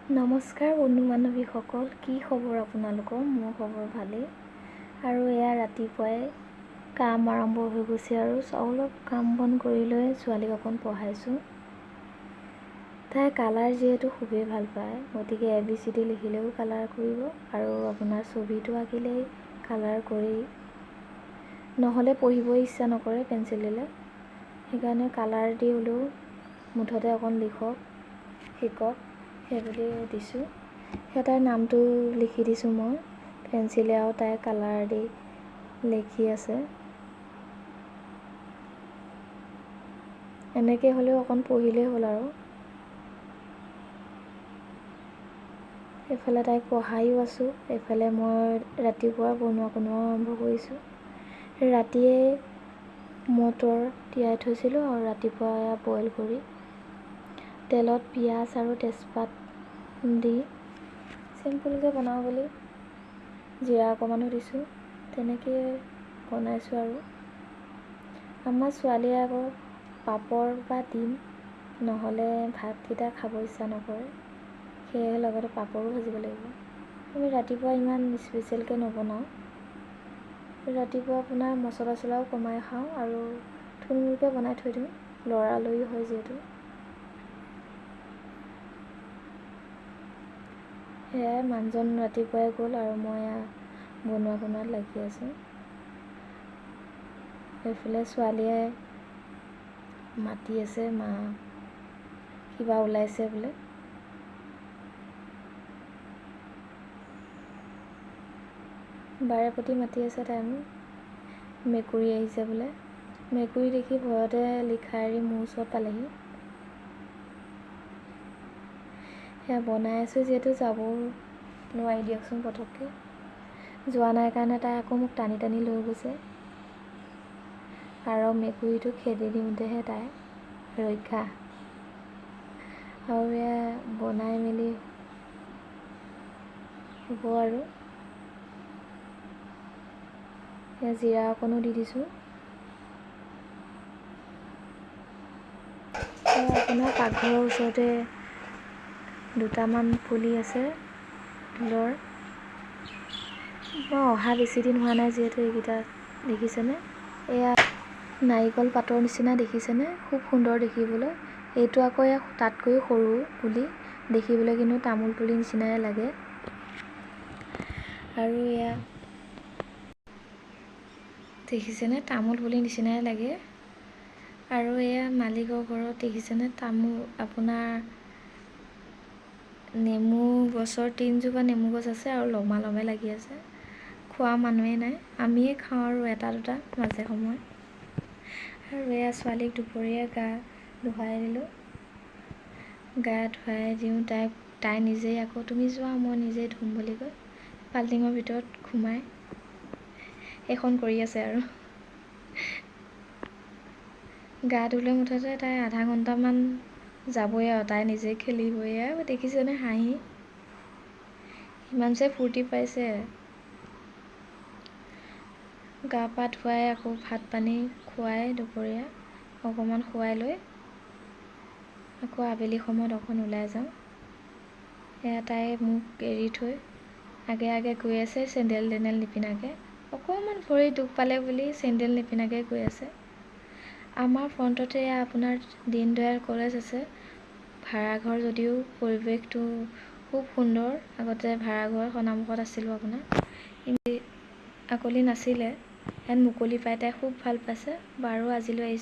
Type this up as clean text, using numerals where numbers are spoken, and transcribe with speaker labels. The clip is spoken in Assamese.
Speaker 1: নমস্কাৰ বন্ধু বান্ধৱীসকল, কি খবৰ আপোনালোকৰ? মোৰ খবৰ ভালেই। আৰু এয়া ৰাতিপুৱাই কাম আৰম্ভ হৈ গৈছে আৰু অলপ কাম বন কৰি লৈ ছোৱালীক অকণ পঢ়াইছোঁ। তাই কালাৰ যিহেতু খুবেই ভাল পায়, গতিকে ABCD লিখিলেও কালাৰ কৰিব আৰু আপোনাৰ ছবিটো আঁকিলেই কালাৰ কৰেই। নহ'লে পঢ়িব ইচ্ছা নকৰে পেঞ্চিল দিলে, সেইকাৰণে কালাৰ দি হ'লেও মুঠতে অকণ শিকক সেইবুলি দিছোঁ। তাইৰ নামটো লিখি দিছোঁ মই পেঞ্চিলে, আৰু তাই কালাৰ দি লিখি আছে। এনেকৈ হ'লেও অকণ পঢ়িলেই হ'ল আৰু। এইফালে তাইক পঢ়াইও আছোঁ, এইফালে মই ৰাতিপুৱা বনোৱা আৰম্ভ কৰিছোঁ। ৰাতিয়ে মটৰ তিয়াই থৈছিলোঁ আৰু ৰাতিপুৱা বইল কৰি তেলত পিঁয়াজ আৰু তেজপাত দি চিম্পুলকৈ বনাওঁ বুলি জিৰা অকণমানো দিছোঁ, তেনেকৈ বনাইছোঁ। আৰু আমাৰ ছোৱালীয়ে আকৌ পাপৰ বা ডিম নহ'লে ভাতকেইটা খাব ইচ্ছা নকৰে, সেয়েহে লগতে পাপৰো ভাজিব লাগিব। আমি ৰাতিপুৱা ইমান স্পেচিয়েলকৈ নবনাওঁ, ৰাতিপুৱা আপোনাৰ মছলা চছলাও কমাই খাওঁ আৰু থুলমূলকৈ বনাই থৈ দিওঁ, লৰালৰি হয় যিহেতু। সেয়াই, মানুহজন ৰাতিপুৱাই গ'ল আৰু মই বনোৱাত লাগি আছোঁ। এইফালে ছোৱালীয়ে মাতি আছে, মা কিবা ওলাইছে বোলে। বাৰে প্ৰতি মাতি আছে, তাই মোক মেকুৰী আহিছে বোলে। মেকুৰী দেখি ভয়তে লিখা এৰি মোৰ ওচৰত পালেহি। সেয়া বনাই আছোঁ যিহেতু যাব নোৱাৰি দিয়কচোন, পটককৈ যোৱা নাই কাৰণে তাই আকৌ মোক টানি টানি লৈ গৈছে, আৰু মেকুৰীটো খেদি দিওঁতেহে তাই ৰক্ষা। আৰু এয়া বনাই মেলি হ'ব আৰু এয়া জিৰা অকণো দি দিছোঁ। আপোনাৰ পাকঘৰৰ ওচৰতে দুটামান পুলি আছে ফুলৰ। মই অহা বেছি দিন হোৱা নাই যিহেতু, এইকেইটা দেখিছেনে? এয়া নাৰিকল পাতৰ নিচিনা দেখিছেনে? খুব সুন্দৰ দেখিবলৈ। এইটো আকৌ তাতকৈও সৰু পুলি, দেখিবলৈ কিন্তু তামোল পুলি নিচিনাই লাগে। আৰু এয়া দেখিছেনে, তামোল পুলি নিচিনাই লাগে। আৰু এয়া মালিকৰ ঘৰত দেখিছেনে, আপোনাৰ নেমু গছৰ 3জোপা নেমু গছ আছে আৰু লমালমে লাগি আছে। খোৱা মানুহেই নাই, আমিয়ে খাওঁ আৰু এটা দুটা মাজে সময়ে। আৰু এয়া ছোৱালীক দুপৰীয়া গা ধুৱাই দিলোঁ। গা ধুৱাই দিওঁ তাই নিজেই আকৌ তুমি যোৱা মই নিজেই ধুম বুলি কয় বাল্টিঙৰ ভিতৰত সোমাই এইখন কৰি আছে। আৰু গা ধুলে মুঠতে তাই আধা ঘণ্টামান যাবই আৰু, তাই নিজে খেলিবই। আৰু দেখিছেনে হাঁহি ইমান যে ফূৰ্তি পাইছে। গা পা ধুৱাই আকৌ ভাত পানী খুৱাই দুপৰীয়া অকণমান খুৱাই লৈ আকৌ আবেলি সময়ত অকণ ওলাই যাওঁ। এয়া তাই মোক এৰি থৈ আগে আগে গৈ আছে, চেণ্ডেল টেণ্ডেল নিপিন্ধাকৈ। অকণমান ভৰি দুখ পালে বুলি চেণ্ডেল নিপিন্ধাকৈ গৈ আছে। আমাৰ ফ্ৰণ্টতে আপোনাৰ দীনদয়াল কলেজ আছে। ভাড়াঘৰ যদিও পৰিৱেশটো খুব সুন্দৰ। আগতে ভাড়াঘৰ সন্মুখত আছিলোঁ আপোনাৰ, আকলি নাছিলে, ইয়াত মুকলি পাই তাই খুব ভাল পাইছে। বাৰু আজিলৈ আহিছোঁ।